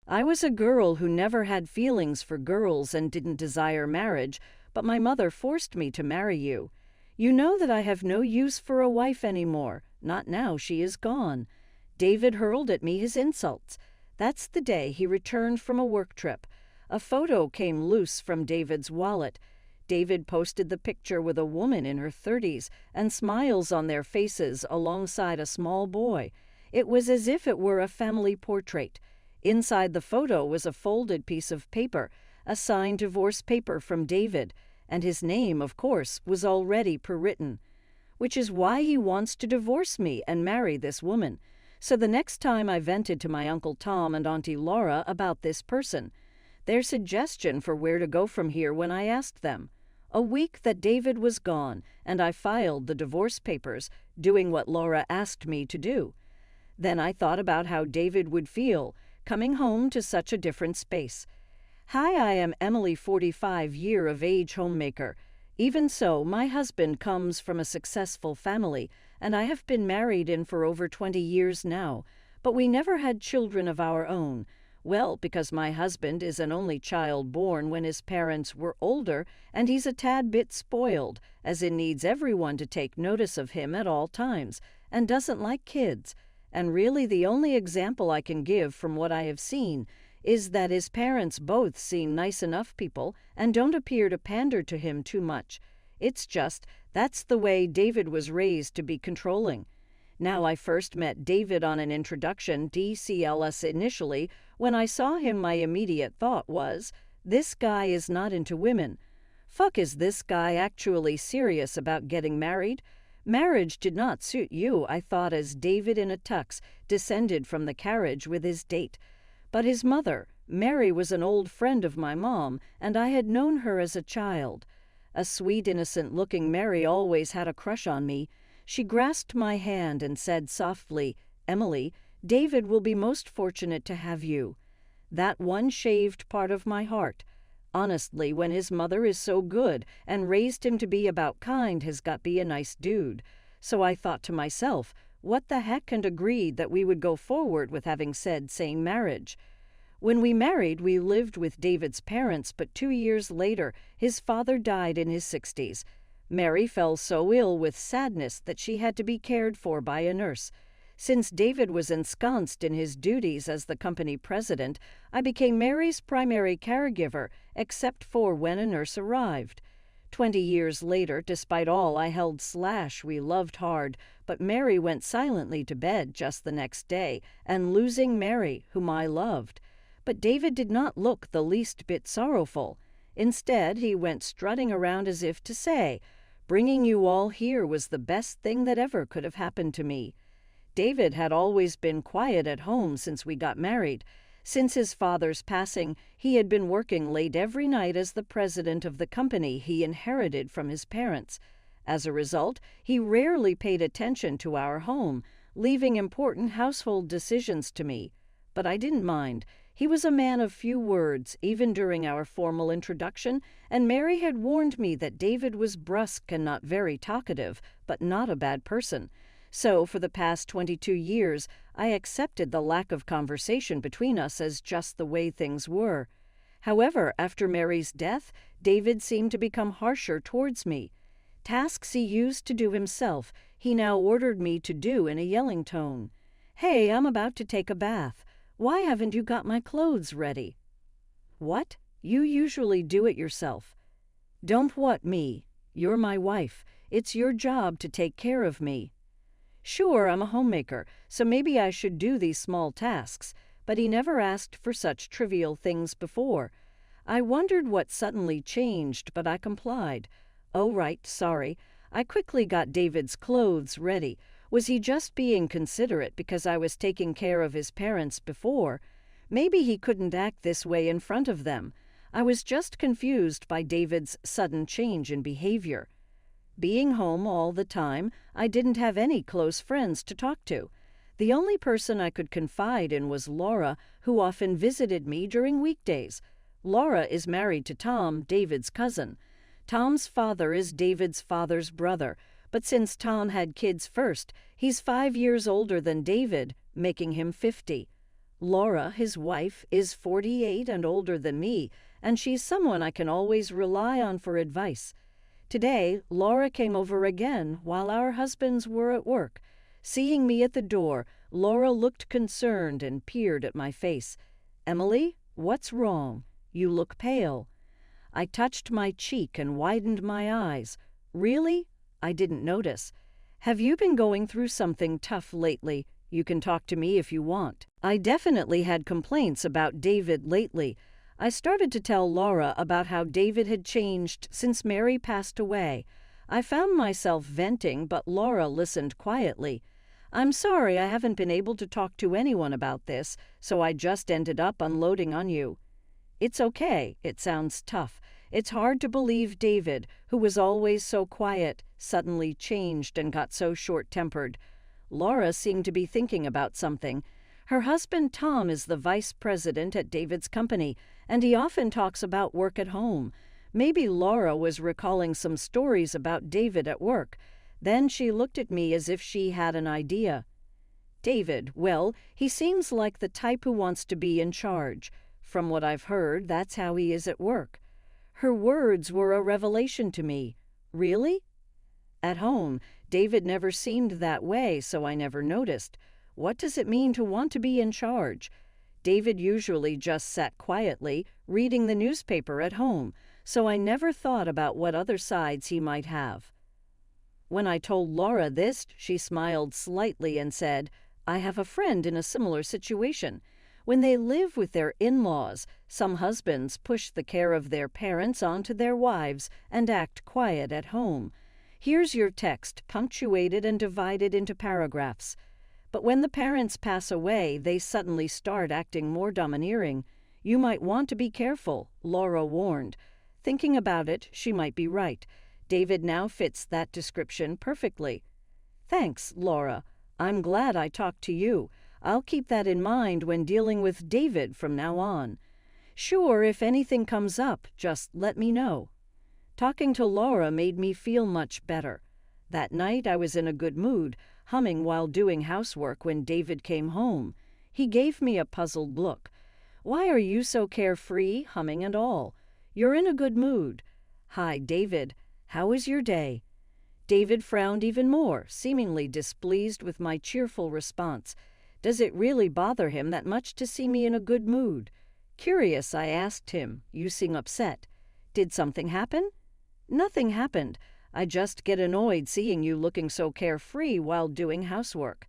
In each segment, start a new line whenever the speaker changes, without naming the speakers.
I was a girl who never had feelings for girls and didn't desire marriage, but my mother forced me to marry you. You know that I have no use for a wife anymore. Not now she is gone. David hurled at me his insults. That's the day he returned from a work trip. A photo came loose from David's wallet. David posted the picture with a woman in her 30s and smiles on their faces alongside a small boy. It was as if it were a family portrait. Inside the photo was a folded piece of paper, a signed divorce paper from David, and his name, of course, was already per-written. Which is why he wants to divorce me and marry this woman. So the next time I vented to my Uncle Tom and Auntie Laura about this person, their suggestion for where to go from here when I asked them. A week that David was gone, and I filed the divorce papers, doing what Laura asked me to do. Then I thought about how David would feel, coming home to such a different space. Hi, I am Emily, 45-year-of-age homemaker. Even so, my husband comes from a successful family, and I have been married in for over 20 years now, but we never had children of our own. Well, because my husband is an only child born when his parents were older, and he's a tad bit spoiled, as in needs everyone to take notice of him at all times, and doesn't like kids. And really the only example I can give from what I have seen is that his parents both seem nice enough people and don't appear to pander to him too much. It's just, that's the way David was raised to be controlling. Now, I first met David on an introduction, DCLS initially. When I saw him, my immediate thought was, this guy is not into women. Fuck, is this guy actually serious about getting married? Marriage did not suit you, I thought, as David in a tux descended from the carriage with his date. But his mother, Mary, was an old friend of my mom, and I had known her as a child. A sweet, innocent-looking Mary always had a crush on me. She grasped my hand and said softly, Emily, David will be most fortunate to have you. That one shaved part of my heart. Honestly, when his mother is so good and raised him to be about kind, has got be a nice dude. So I thought to myself, what the heck, and agreed that we would go forward with having said same marriage. When we married, we lived with David's parents, but 2 years later, his father died in his 60s. Mary fell so ill with sadness that she had to be cared for by a nurse. Since David was ensconced in his duties as the company president, I became Mary's primary caregiver, except for when a nurse arrived. 20 years later, despite all I held / we loved hard, but Mary went silently to bed just the next day, and losing Mary, whom I loved. But David did not look the least bit sorrowful. Instead, he went strutting around as if to say, bringing you all here was the best thing that ever could have happened to me. David had always been quiet at home since we got married. Since his father's passing, he had been working late every night as the president of the company he inherited from his parents. As a result, he rarely paid attention to our home, leaving important household decisions to me. But I didn't mind. He was a man of few words, even during our formal introduction, and Mary had warned me that David was brusque and not very talkative, but not a bad person. So, for the past 22 years, I accepted the lack of conversation between us as just the way things were. However, after Mary's death, David seemed to become harsher towards me. Tasks he used to do himself, he now ordered me to do in a yelling tone. Hey, I'm about to take a bath. Why haven't you got my clothes ready? What? You usually do it yourself. Don't what me? You're my wife. It's your job to take care of me. Sure, I'm a homemaker, so maybe I should do these small tasks, but he never asked for such trivial things before. I wondered what suddenly changed, but I complied. Oh, right, sorry. I quickly got David's clothes ready. Was he just being considerate because I was taking care of his parents before? Maybe he couldn't act this way in front of them. I was just confused by David's sudden change in behavior. Being home all the time, I didn't have any close friends to talk to. The only person I could confide in was Laura, who often visited me during weekdays. Laura is married to Tom, David's cousin. Tom's father is David's father's brother, but since Tom had kids first, he's 5 years older than David, making him 50. Laura, his wife, is 48 and older than me, and she's someone I can always rely on for advice. Today, Laura came over again while our husbands were at work. Seeing me at the door, Laura looked concerned and peered at my face. "Emily, what's wrong? You look pale." I touched my cheek and widened my eyes. "Really? I didn't notice. Have you been going through something tough lately? You can talk to me if you want." I definitely had complaints about David lately. I started to tell Laura about how David had changed since Mary passed away. I found myself venting, but Laura listened quietly. "I'm sorry I haven't been able to talk to anyone about this, so I just ended up unloading on you." "It's okay. It sounds tough. It's hard to believe David, who was always so quiet, suddenly changed and got so short-tempered." Laura seemed to be thinking about something. Her husband Tom is the vice president at David's company, and he often talks about work at home. Maybe Laura was recalling some stories about David at work. Then she looked at me as if she had an idea. "David, well, he seems like the type who wants to be in charge. From what I've heard, that's how he is at work." Her words were a revelation to me. "Really?" "At home, David never seemed that way, so I never noticed. What does it mean to want to be in charge?" David usually just sat quietly, reading the newspaper at home, so I never thought about what other sides he might have. When I told Laura this, she smiled slightly and said, "I have a friend in a similar situation. When they live with their in-laws, some husbands push the care of their parents onto their wives and act quiet at home. Here's your text, punctuated and divided into paragraphs. But when the parents pass away, they suddenly start acting more domineering. You might want to be careful," Laura warned. Thinking about it, she might be right. David now fits that description perfectly. "Thanks, Laura. I'm glad I talked to you. I'll keep that in mind when dealing with David from now on." "Sure, if anything comes up, just let me know." Talking to Laura made me feel much better. That night I was in a good mood, humming while doing housework when David came home. He gave me a puzzled look. "Why are you so carefree, humming and all? You're in a good mood." "Hi, David. How was your day?" David frowned even more, seemingly displeased with my cheerful response. Does it really bother him that much to see me in a good mood? Curious, I asked him, "You seem upset. Did something happen?" "Nothing happened. I just get annoyed seeing you looking so carefree while doing housework."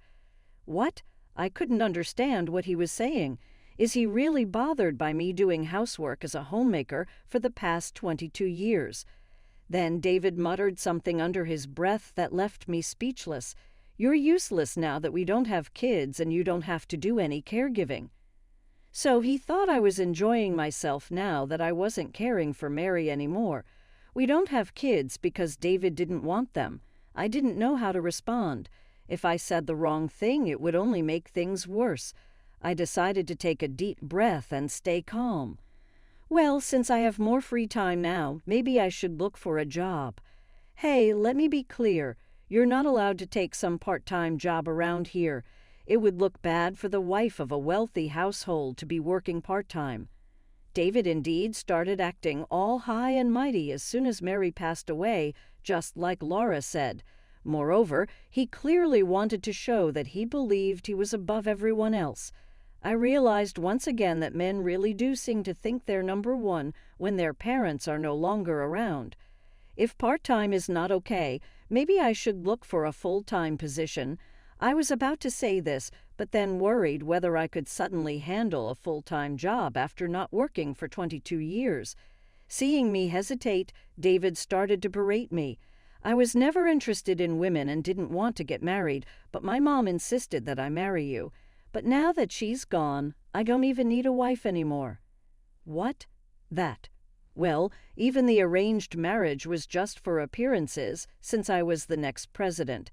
What? I couldn't understand what he was saying. Is he really bothered by me doing housework as a homemaker for the past 22 years? Then David muttered something under his breath that left me speechless. "You're useless now that we don't have kids and you don't have to do any caregiving." So he thought I was enjoying myself now that I wasn't caring for Mary anymore. We don't have kids because David didn't want them. I didn't know how to respond. If I said the wrong thing, it would only make things worse. I decided to take a deep breath and stay calm. "Well, since I have more free time now, maybe I should look for a job." "Hey, let me be clear. You're not allowed to take some part-time job around here. It would look bad for the wife of a wealthy household to be working part-time." David indeed started acting all high and mighty as soon as Mary passed away, just like Laura said. Moreover, he clearly wanted to show that he believed he was above everyone else. I realized once again that men really do seem to think they're number one when their parents are no longer around. If part-time is not okay, maybe I should look for a full-time position. I was about to say this, but then worried whether I could suddenly handle a full-time job after not working for 22 years. Seeing me hesitate, David started to berate me. "I was never interested in women and didn't want to get married, but my mom insisted that I marry you. But now that she's gone, I don't even need a wife anymore." "What?" "That. Well, even the arranged marriage was just for appearances, since I was the next president.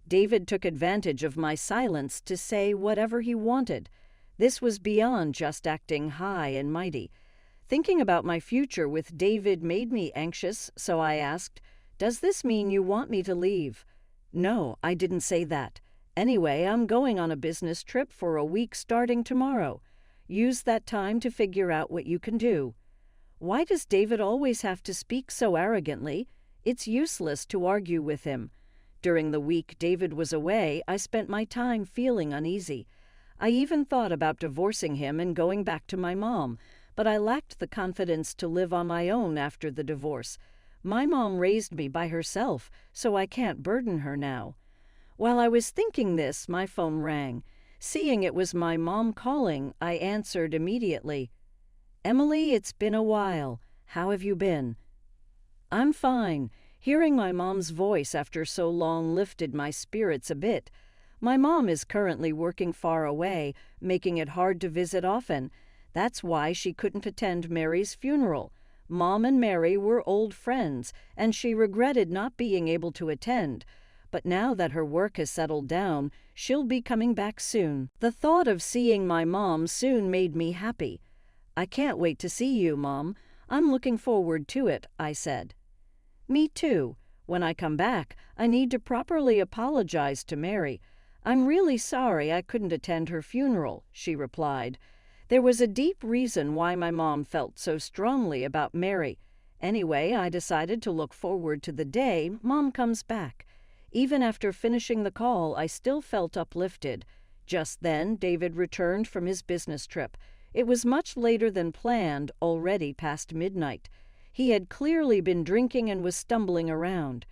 David took advantage of my silence to say whatever he wanted. This was beyond just acting high and mighty. Thinking about my future with David made me anxious, so I asked, "Does this mean you want me to leave?" "No, I didn't say that." Anyway, I'm going on a business trip for a week starting tomorrow. Use that time to figure out what you can do." Why does David always have to speak so arrogantly? It's useless to argue with him. During the week David was away, I spent my time feeling uneasy. I even thought about divorcing him and going back to my mom, but I lacked the confidence to live on my own after the divorce. My mom raised me by herself, so I can't burden her now. While I was thinking this, my phone rang. Seeing it was my mom calling, I answered immediately. "Emily, it's been a while. How have you been?" "I'm fine." Hearing my mom's voice after so long lifted my spirits a bit. My mom is currently working far away, making it hard to visit often. That's why she couldn't attend Mary's funeral. Mom and Mary were old friends, and she regretted not being able to attend. But now that her work has settled down, she'll be coming back soon. The thought of seeing my mom soon made me happy. "I can't wait to see you, Mom. I'm looking forward to it," I said. "Me too. When I come back, I need to properly apologize to Mary. I'm really sorry I couldn't attend her funeral," she replied. There was a deep reason why my mom felt so strongly about Mary. Anyway, I decided to look forward to the day Mom comes back. Even after finishing the call, I still felt uplifted. Just then, David returned from his business trip. It was much later than planned, already past midnight. He had clearly been drinking and was stumbling around.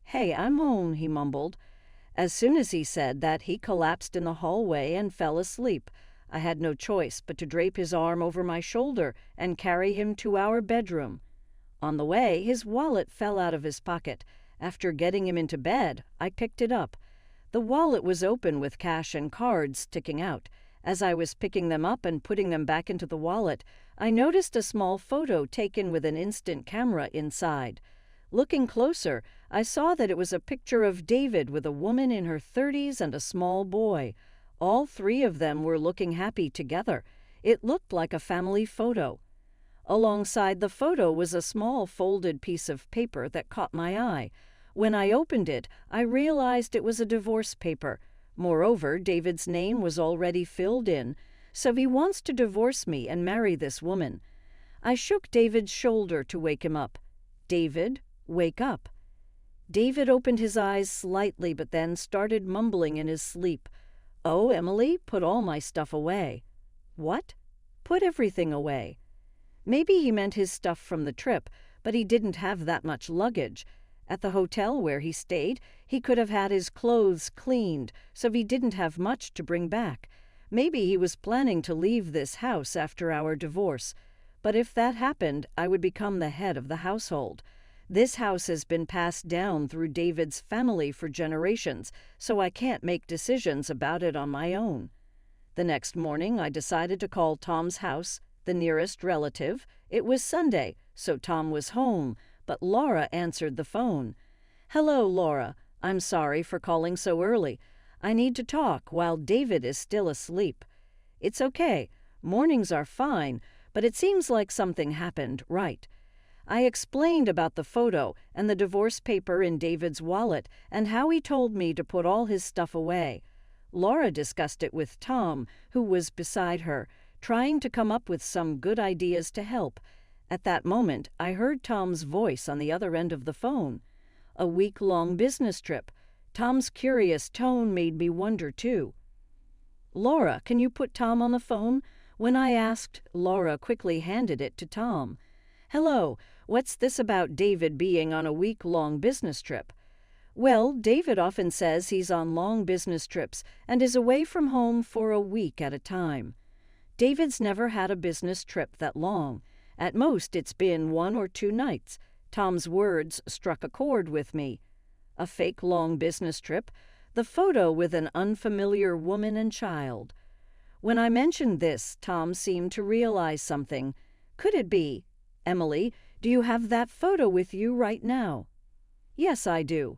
"Hey, I'm home," he mumbled. As soon as he said that, he collapsed in the hallway and fell asleep. I had no choice but to drape his arm over my shoulder and carry him to our bedroom. On the way, his wallet fell out of his pocket. After getting him into bed, I picked it up. The wallet was open with cash and cards sticking out. As I was picking them up and putting them back into the wallet, I noticed a small photo taken with an instant camera inside. Looking closer, I saw that it was a picture of David with a woman in her 30s and a small boy. All three of them were looking happy together. It looked like a family photo. Alongside the photo was a small folded piece of paper that caught my eye. When I opened it, I realized it was a divorce paper. Moreover, David's name was already filled in, so he wants to divorce me and marry this woman. I shook David's shoulder to wake him up. "David, wake up." David opened his eyes slightly but then started mumbling in his sleep. "Oh, Emily, put all my stuff away." "What?" "Put everything away." Maybe he meant his stuff from the trip, but he didn't have that much luggage. At the hotel where he stayed, he could have had his clothes cleaned, so he didn't have much to bring back. Maybe he was planning to leave this house after our divorce. But if that happened, I would become the head of the household. This house has been passed down through David's family for generations, so I can't make decisions about it on my own. The next morning, I decided to call Tom's house, the nearest relative. It was Sunday, so Tom was home, but Laura answered the phone. "Hello, Laura. I'm sorry for calling so early. I need to talk while David is still asleep." "It's okay. Mornings are fine, but it seems like something happened, right?" I explained about the photo and the divorce paper in David's wallet and how he told me to put all his stuff away. Laura discussed it with Tom, who was beside her, trying to come up with some good ideas to help. At that moment, I heard Tom's voice on the other end of the phone. A week-long business trip. Tom's curious tone made me wonder, too. "Laura, can you put Tom on the phone?" When I asked, Laura quickly handed it to Tom. "Hello, what's this about David being on a week-long business trip?" "Well, David often says he's on long business trips and is away from home for a week at a time. David's never had a business trip that long. At most, it's been 1 or 2 nights. Tom's words struck a chord with me. A fake long business trip, the photo with an unfamiliar woman and child. When I mentioned this, Tom seemed to realize something. "Could it be? Emily, do you have that photo with you right now?" "Yes, I do."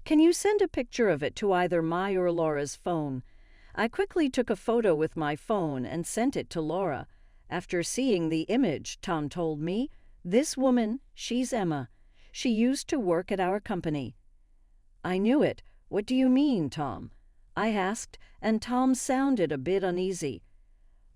"Can you send a picture of it to either my or Laura's phone?" I quickly took a photo with my phone and sent it to Laura. After seeing the image, Tom told me, "This woman, she's Emma. She used to work at our company." "I knew it. What do you mean, Tom?" I asked, and Tom sounded a bit uneasy.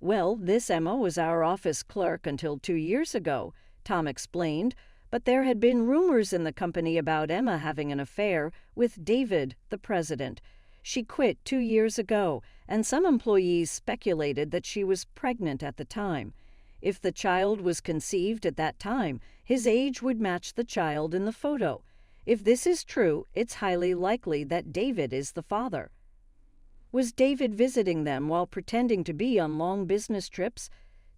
Well, this Emma was our office clerk until 2 years ago, Tom explained, but there had been rumors in the company about Emma having an affair with David, the president. She quit 2 years ago, and some employees speculated that she was pregnant at the time. If the child was conceived at that time, his age would match the child in the photo. If this is true, it's highly likely that David is the father. Was David visiting them while pretending to be on long business trips?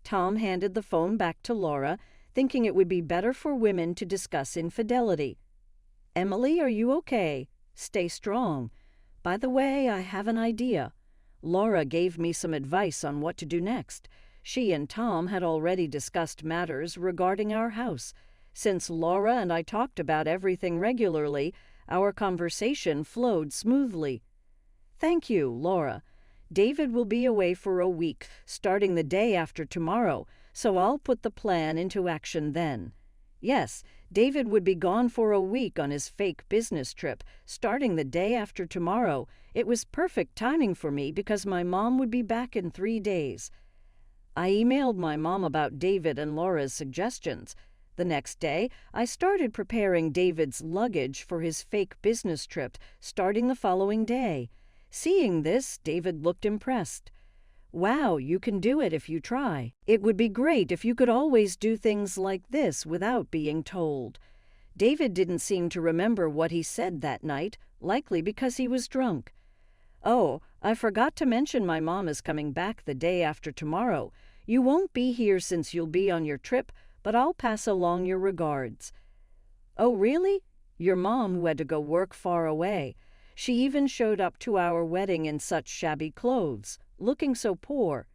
Tom handed the phone back to Laura, thinking it would be better for women to discuss infidelity. Emily, are you okay? Stay strong. By the way, I have an idea. Laura gave me some advice on what to do next. She and Tom had already discussed matters regarding our house. Since Laura and I talked about everything regularly, our conversation flowed smoothly. Thank you, Laura. David will be away for a week, starting the day after tomorrow, so I'll put the plan into action then. Yes, David would be gone for a week on his fake business trip, starting the day after tomorrow. It was perfect timing for me because my mom would be back in 3 days. I emailed my mom about David and Laura's suggestions. The next day, I started preparing David's luggage for his fake business trip, starting the following day. Seeing this, David looked impressed. Wow, you can do it if you try. It would be great if you could always do things like this without being told. David didn't seem to remember what he said that night, likely because he was drunk. Oh, I forgot to mention my mom is coming back the day after tomorrow. You won't be here since you'll be on your trip, but I'll pass along your regards. Oh, really? Your mom who had to go work far away. She even showed up to our wedding in such shabby clothes, looking so poor.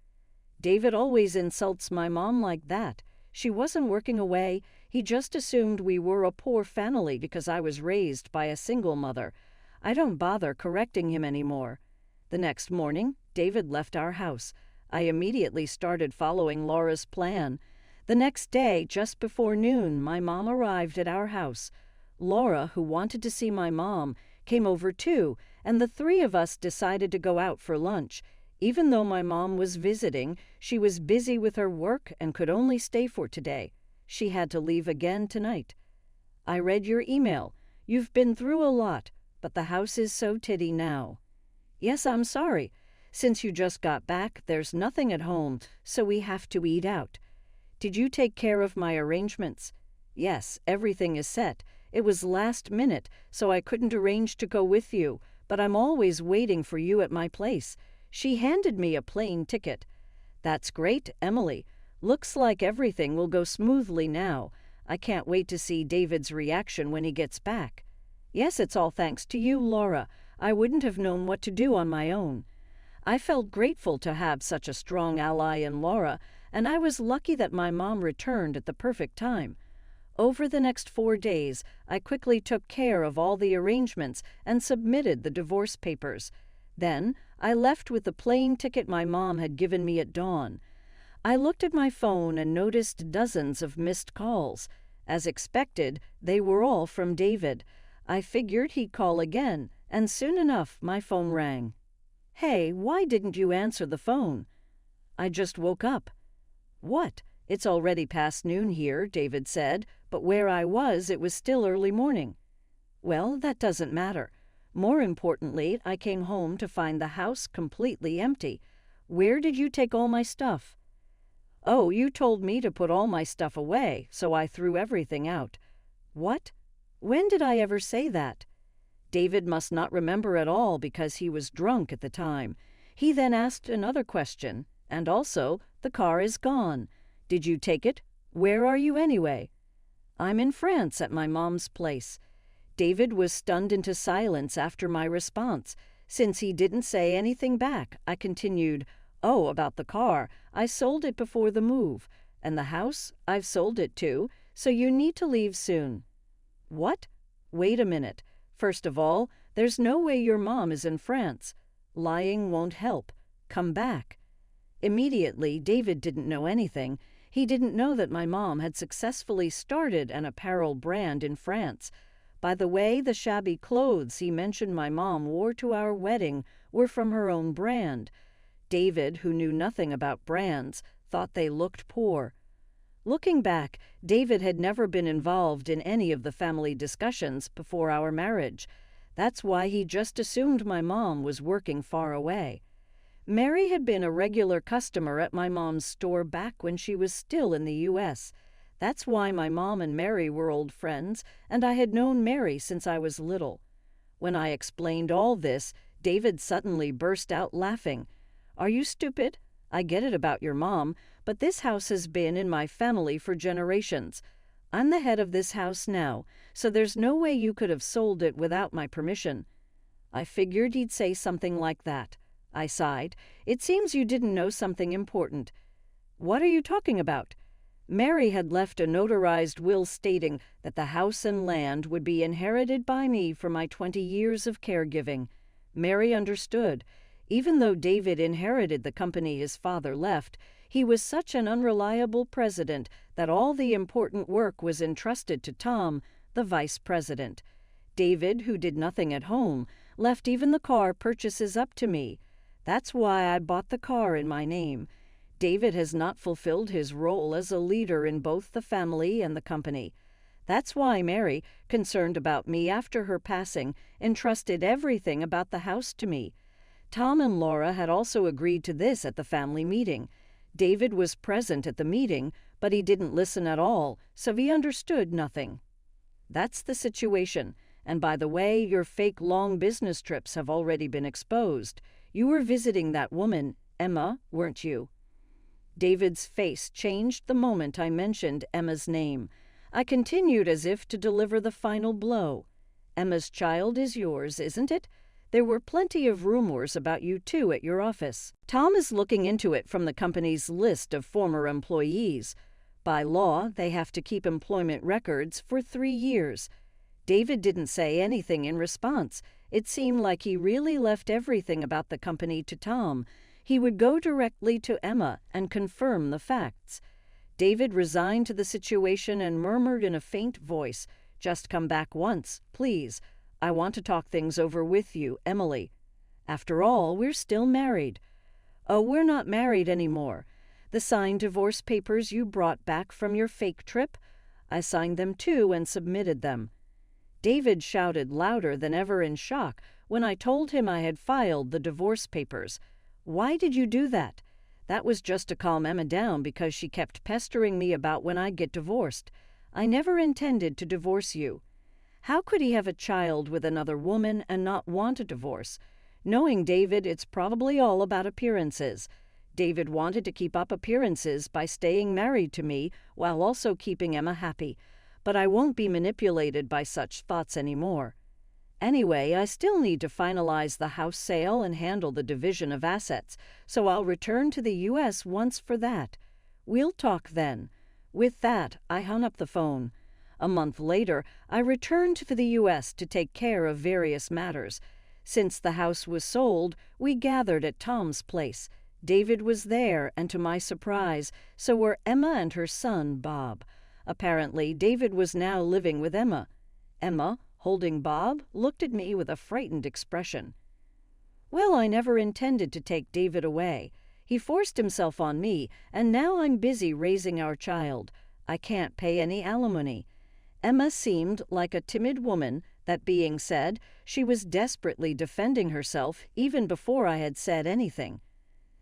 David always insults my mom like that. She wasn't working away. He just assumed we were a poor family because I was raised by a single mother. I don't bother correcting him anymore. The next morning, David left our house. I immediately started following Laura's plan. The next day, just before noon, my mom arrived at our house. Laura, who wanted to see my mom, came over too, and the three of us decided to go out for lunch. Even though my mom was visiting, she was busy with her work and could only stay for today. She had to leave again tonight. I read your email. You've been through a lot, but the house is so titty now. Yes, I'm sorry. Since you just got back, there's nothing at home, so we have to eat out. Did you take care of my arrangements? Yes, everything is set. It was last minute, so I couldn't arrange to go with you, but I'm always waiting for you at my place. She handed me a plane ticket. That's great, Emily. Looks like everything will go smoothly now. I can't wait to see David's reaction when he gets back. Yes, it's all thanks to you, Laura. I wouldn't have known what to do on my own. I felt grateful to have such a strong ally in Laura, and I was lucky that my mom returned at the perfect time. Over the next 4 days, I quickly took care of all the arrangements and submitted the divorce papers. Then, I left with the plane ticket my mom had given me at dawn. I looked at my phone and noticed dozens of missed calls. As expected, they were all from David. I figured he'd call again, and soon enough my phone rang. Hey, why didn't you answer the phone? I just woke up. What? It's already past noon here, David said, but where I was, it was still early morning. Well, that doesn't matter. More importantly, I came home to find the house completely empty. Where did you take all my stuff? Oh, you told me to put all my stuff away, so I threw everything out. What? When did I ever say that? David must not remember at all because he was drunk at the time. He then asked another question, and also, the car is gone. Did you take it? Where are you anyway? I'm in France at my mom's place. David was stunned into silence after my response. Since he didn't say anything back, I continued, Oh, about the car. I sold it before the move. And the house? I've sold it too, so you need to leave soon. What? Wait a minute. First of all, there's no way your mom is in France. Lying won't help. Come back. Immediately, David didn't know anything. He didn't know that my mom had successfully started an apparel brand in France. By the way, the shabby clothes he mentioned my mom wore to our wedding were from her own brand. David, who knew nothing about brands, thought they looked poor. Looking back, David had never been involved in any of the family discussions before our marriage. That's why he just assumed my mom was working far away. Mary had been a regular customer at my mom's store back when she was still in the U.S. That's why my mom and Mary were old friends, and I had known Mary since I was little. When I explained all this, David suddenly burst out laughing. "Are you stupid? I get it about your mom, but this house has been in my family for generations. I'm the head of this house now, so there's no way you could have sold it without my permission." I figured he'd say something like that. I sighed. "It seems you didn't know something important." "What are you talking about?" Mary had left a notarized will stating that the house and land would be inherited by me for my 20 years of caregiving. Mary understood. Even though David inherited the company his father left, he was such an unreliable president that all the important work was entrusted to Tom, the vice president. David, who did nothing at home, left even the car purchases up to me. That's why I bought the car in my name. David has not fulfilled his role as a leader in both the family and the company. That's why Mary, concerned about me after her passing, entrusted everything about the house to me. Tom and Laura had also agreed to this at the family meeting. David was present at the meeting, but he didn't listen at all, so he understood nothing. That's the situation. And by the way, your fake long business trips have already been exposed. You were visiting that woman, Emma, weren't you? David's face changed the moment I mentioned Emma's name. I continued as if to deliver the final blow. "Emma's child is yours, isn't it? There were plenty of rumors about you too at your office. Tom is looking into it from the company's list of former employees. By law, they have to keep employment records for 3 years. David didn't say anything in response. It seemed like he really left everything about the company to Tom. He would go directly to Emma and confirm the facts. David resigned to the situation and murmured in a faint voice, "Just come back once, please. I want to talk things over with you, Emily. After all, we're still married." "Oh, we're not married anymore. The signed divorce papers you brought back from your fake trip? I signed them too and submitted them." David shouted louder than ever in shock when I told him I had filed the divorce papers. "Why did you do that?" "That was just to calm Emma down because she kept pestering me about when I'd get divorced. I never intended to divorce you." How could he have a child with another woman and not want a divorce? Knowing David, it's probably all about appearances. David wanted to keep up appearances by staying married to me while also keeping Emma happy. But I won't be manipulated by such thoughts anymore. Anyway, I still need to finalize the house sale and handle the division of assets, so I'll return to the U.S. once for that. We'll talk then. With that, I hung up the phone. A month later, I returned to the U.S. to take care of various matters. Since the house was sold, we gathered at Tom's place. David was there, and to my surprise, so were Emma and her son, Bob. Apparently, David was now living with Emma. Emma, holding Bob, looked at me with a frightened expression. "Well, I never intended to take David away. He forced himself on me, and now I'm busy raising our child. I can't pay any alimony." Emma seemed like a timid woman. That being said, she was desperately defending herself even before I had said anything.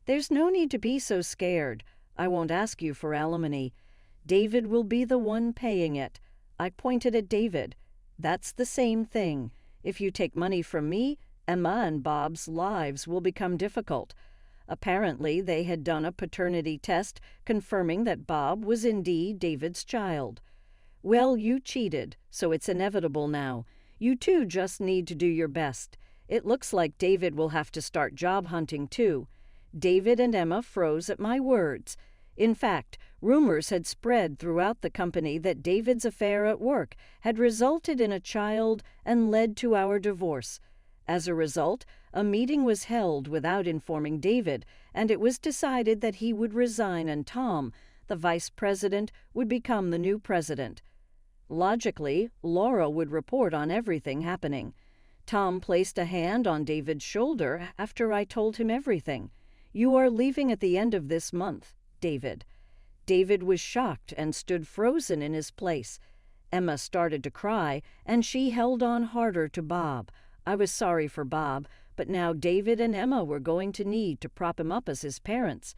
"There's no need to be so scared. I won't ask you for alimony. David will be the one paying it." I pointed at David. "That's the same thing. If you take money from me, Emma and Bob's lives will become difficult." Apparently, they had done a paternity test confirming that Bob was indeed David's child. "Well, you cheated, so it's inevitable now. You two just need to do your best. It looks like David will have to start job hunting too." David and Emma froze at my words. In fact, rumors had spread throughout the company that David's affair at work had resulted in a child and led to our divorce. As a result, a meeting was held without informing David, and it was decided that he would resign and Tom, the vice president, would become the new president. Logically, Laura would report on everything happening. Tom placed a hand on David's shoulder after I told him everything. "You are leaving at the end of this month, David." David was shocked and stood frozen in his place. Emma started to cry, and she held on harder to Bob. I was sorry for Bob, but now David and Emma were going to need to prop him up as his parents.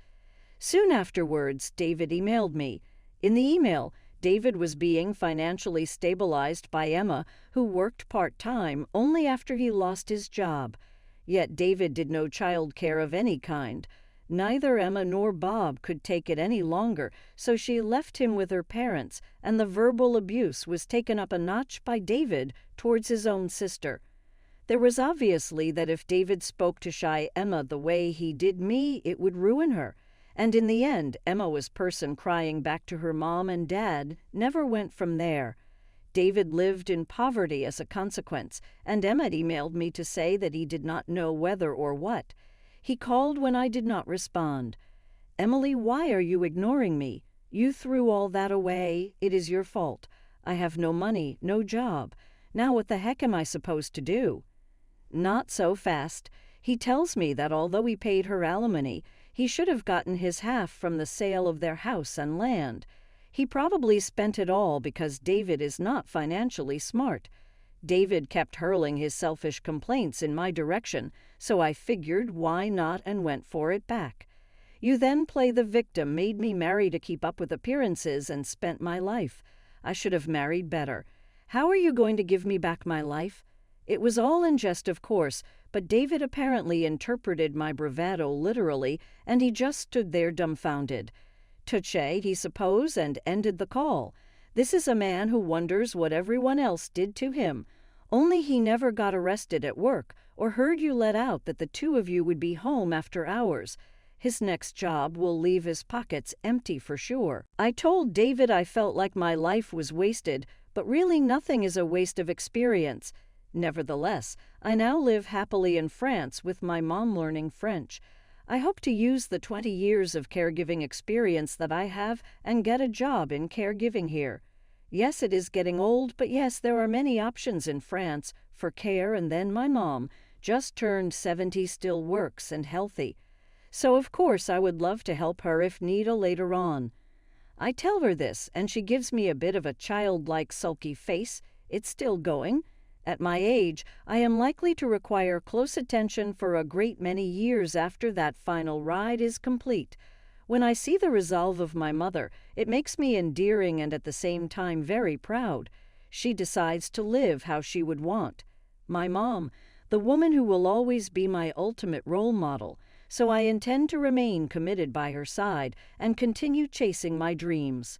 Soon afterwards, David emailed me. In the email, David was being financially stabilized by Emma, who worked part-time only after he lost his job. Yet David did no child care of any kind. Neither Emma nor Bob could take it any longer, so she left him with her parents, and the verbal abuse was taken up a notch by David towards his own sister. There was obviously that if David spoke to shy Emma the way he did me, it would ruin her. And in the end, Emma's person crying back to her mom and dad never went from there. David lived in poverty as a consequence, and Emma emailed me to say that he did not know whether or what. He called when I did not respond. "Emily, why are you ignoring me? You threw all that away. It is your fault. I have no money, no job. Now what the heck am I supposed to do?" Not so fast. He tells me that although he paid her alimony, he should have gotten his half from the sale of their house and land. He probably spent it all because David is not financially smart. David kept hurling his selfish complaints in my direction, so I figured why not and went for it back. "You then play the victim, made me marry to keep up with appearances, and spent my life. I should have married better. How are you going to give me back my life?" It was all in jest, of course, but David apparently interpreted my bravado literally, and he just stood there dumbfounded. Touché, he supposed, and ended the call. This is a man who wonders what everyone else did to him. Only he never got arrested at work or heard you let out that the two of you would be home after hours. His next job will leave his pockets empty for sure. I told David I felt like my life was wasted, but really nothing is a waste of experience. Nevertheless, I now live happily in France with my mom learning French. I hope to use the 20 years of caregiving experience that I have and get a job in caregiving here. Yes, it is getting old, but yes, there are many options in France for care, and then my mom, just turned 70, still works and healthy. So of course I would love to help her if needed later on. I tell her this, and she gives me a bit of a childlike sulky face. It's still going. At my age, I am likely to require close attention for a great many years after that final ride is complete. When I see the resolve of my mother, it makes me endearing and at the same time very proud. She decides to live how she would want. My mom, the woman who will always be my ultimate role model, so I intend to remain committed by her side and continue chasing my dreams.